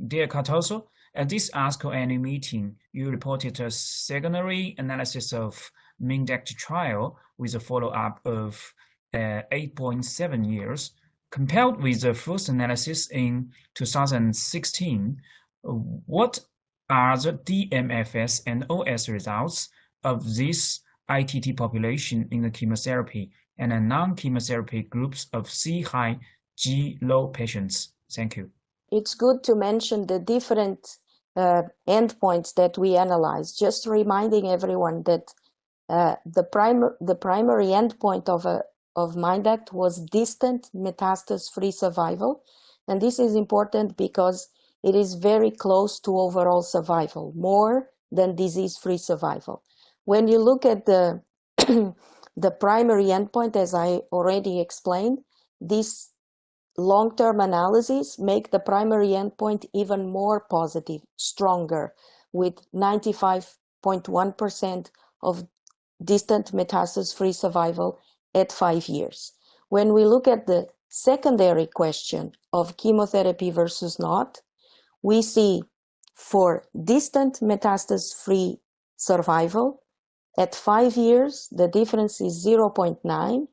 Dear Cardoso, at this ASCO annual meeting, you reported a secondary analysis of MINDACT trial with a follow-up of 8.7 years. Compared with the first analysis in 2016, what are the DMFS and OS results of this ITT population in the chemotherapy and the non-chemotherapy groups of C-high, G-low patients? Thank you. It's good to mention the different endpoints that we analyze. Just reminding everyone that the primary endpoint of MINDACT was distant metastasis-free survival, and this is important because it is very close to overall survival, more than disease-free survival. When you look at the the primary endpoint, as I already explained, this long-term analysis make the primary endpoint even more positive, stronger, with 95.1% of distant metastasis-free survival at 5 years. When we look at the secondary question of chemotherapy versus not, we see for distant metastasis-free survival, at 5 years, the difference is 0.9.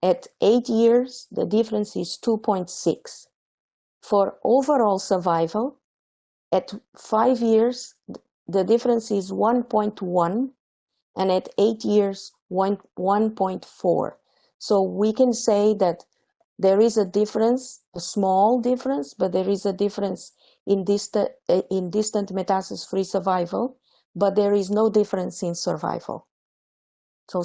At 8 years, the difference is 2.6. For overall survival, at 5 years, the difference is 1.1, and at 8 years, 1.4. So we can say that there is a difference, a small difference, but there is a difference in distant metastasis-free survival, but there is no difference in survival. So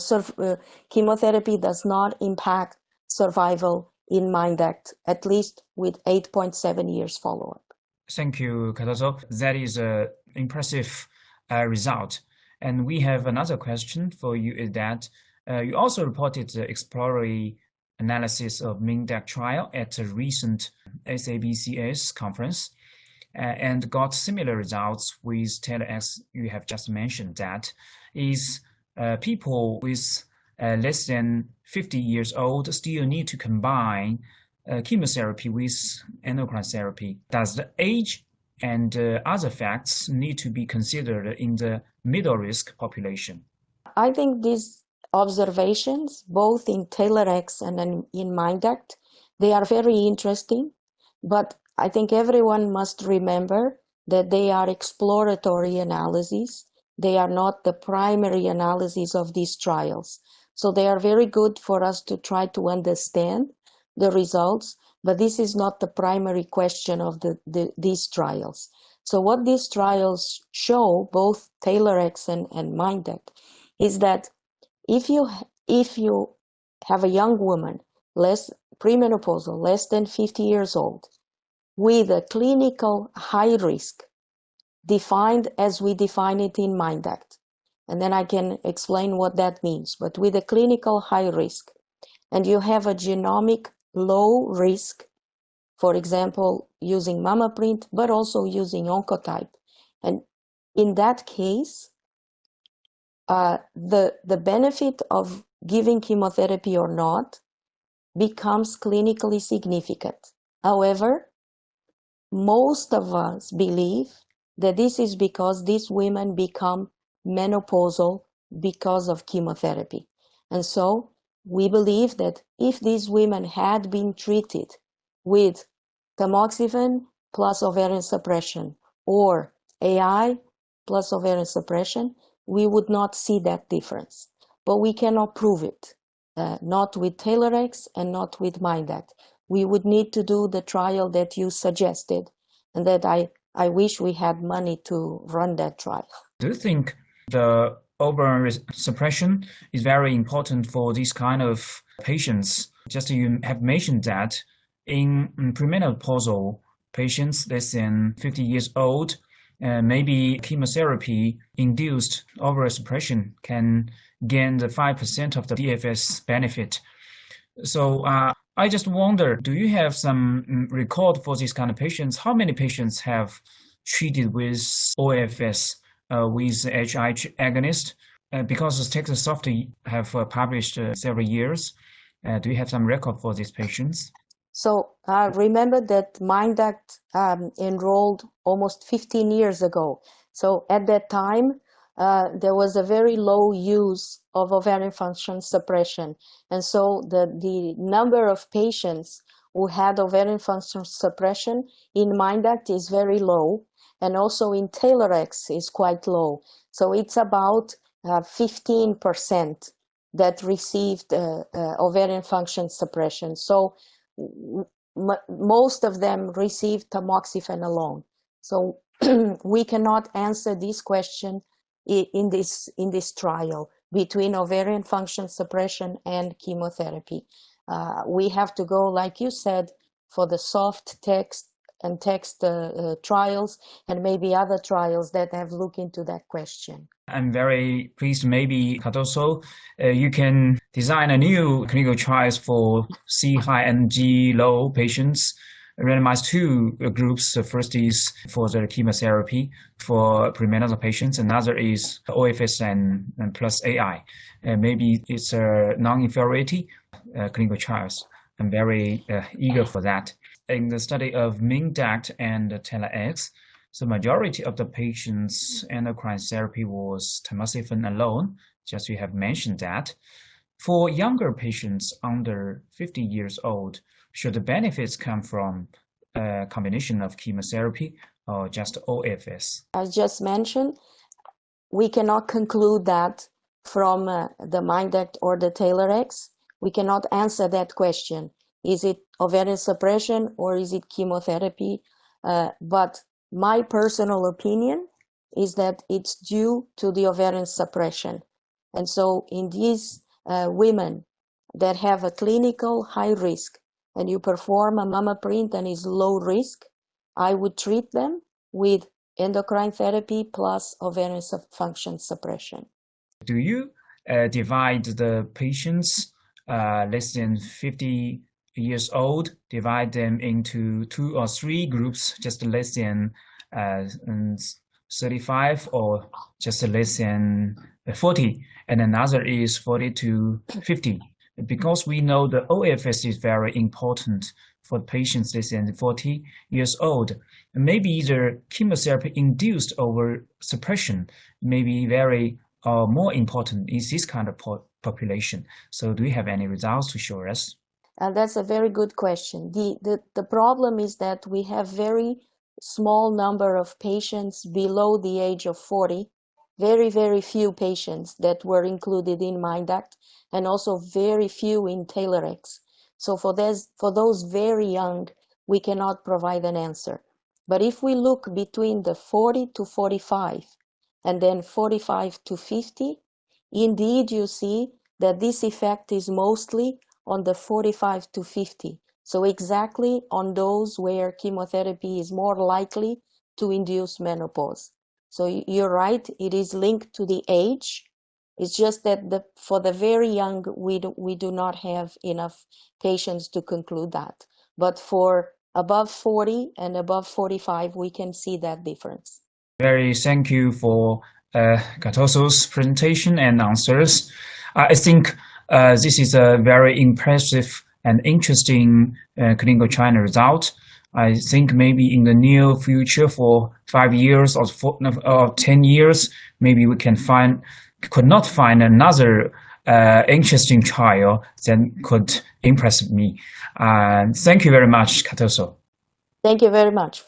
chemotherapy does not impact survival in MINDACT, at least with 8.7 years follow-up. Thank you, Cardoso. That is an impressive result. And we have another question for you, is that you also reported the exploratory analysis of MINDACT trial at a recent SABCS conference and got similar results with TAILOR-X. You have just mentioned that is people with less than 50 years old still need to combine chemotherapy with endocrine therapy. Does the age and other facts need to be considered in the middle risk population? I think these observations, both in TAILOR-X and in MINDACT, they are very interesting, but I think everyone must remember that they are exploratory analyses. They are not the primary analysis of these trials. So they are very good for us to try to understand the results, but this is not the primary question of these trials. So what these trials show, both TAILOR-X and MINDACT, is that if you have a young woman, premenopausal, less than 50 years old, with a clinical high risk, defined as we define it in MINDACT, and then I can explain what that means, but with a clinical high risk, and you have a genomic low risk, for example, using MammaPrint, but also using Oncotype, and in that case, the benefit of giving chemotherapy or not becomes clinically significant. However, most of us believe that this is because these women become menopausal because of chemotherapy. And so we believe that if these women had been treated with tamoxifen plus ovarian suppression or AI plus ovarian suppression, we would not see that difference. But we cannot prove it, not with TAILOR-X and not with MINDACT. We would need to do the trial that you suggested, and that I wish we had money to run that trial. Do you think the ovarian suppression is very important for these kind of patients? Just you have mentioned that in premenopausal patients less than 50 years old, maybe chemotherapy-induced ovarian suppression can gain the 5% of the DFS benefit. So I just wonder, do you have some record for these kind of patients? How many patients have treated with OFS with HIH agonist? Because Texas Soft have published several years, do you have some record for these patients? So remember that MindAct enrolled almost 15 years ago. So at that time, there was a very low use of ovarian function suppression. And so the number of patients who had ovarian function suppression in MindAct is very low. And also in TaylorX is quite low. So it's about 15% that received ovarian function suppression. So most of them received tamoxifen alone. So we cannot answer this question in this trial between ovarian function suppression and chemotherapy. We have to go, like you said, for the soft text and text trials and maybe other trials that have looked into that question. I'm very pleased. Maybe Cardoso, you can design a new clinical trials for C high and G low patients, randomized two groups. The first is for the chemotherapy for premenopausal patients. Another is OFS and plus AI. Maybe it's a non-inferiority clinical trials. I'm very eager for that. In the study of MindAct and TaylorX, the majority of the patients' endocrine therapy was tamoxifen alone, just you have mentioned that. For younger patients under 50 years old, should the benefits come from a combination of chemotherapy or just OFS? As just mentioned, we cannot conclude that from the MindAct or the TaylorX. We cannot answer that question. Is it ovarian suppression or is it chemotherapy? But my personal opinion is that it's due to the ovarian suppression. And so in these women that have a clinical high risk and you perform a mama print and is low risk, I would treat them with endocrine therapy plus ovarian function suppression. Do you divide the patients less than 50 years old, divide them into 2 or 3 groups, just less than 35 or just less than 40, and another is 40 to 50? Because we know the OFS is very important for patients less than 40 years old. Maybe the chemotherapy induced over suppression may be very more important in this kind of population. So do you have any results to show us? That's a very good question. The problem is that we have very small number of patients below the age of 40, very, very few patients that were included in MindAct, and also very few in TaylorX. So for those very young, we cannot provide an answer. But if we look between the 40 to 45 and then 45 to 50, indeed you see that this effect is mostly on the 45 to 50. So exactly on those where chemotherapy is more likely to induce menopause. So you're right, it is linked to the age. It's just that for the very young, we do not have enough patients to conclude that. But for above 40 and above 45, we can see that difference. Very thank you for Cardoso's presentation and answers. I think this is a very impressive and interesting clinical trial result. I think maybe in the near future, for 5 years or 10 years, maybe we could not find another interesting trial that could impress me. Thank you very much, Cardoso. Thank you very much.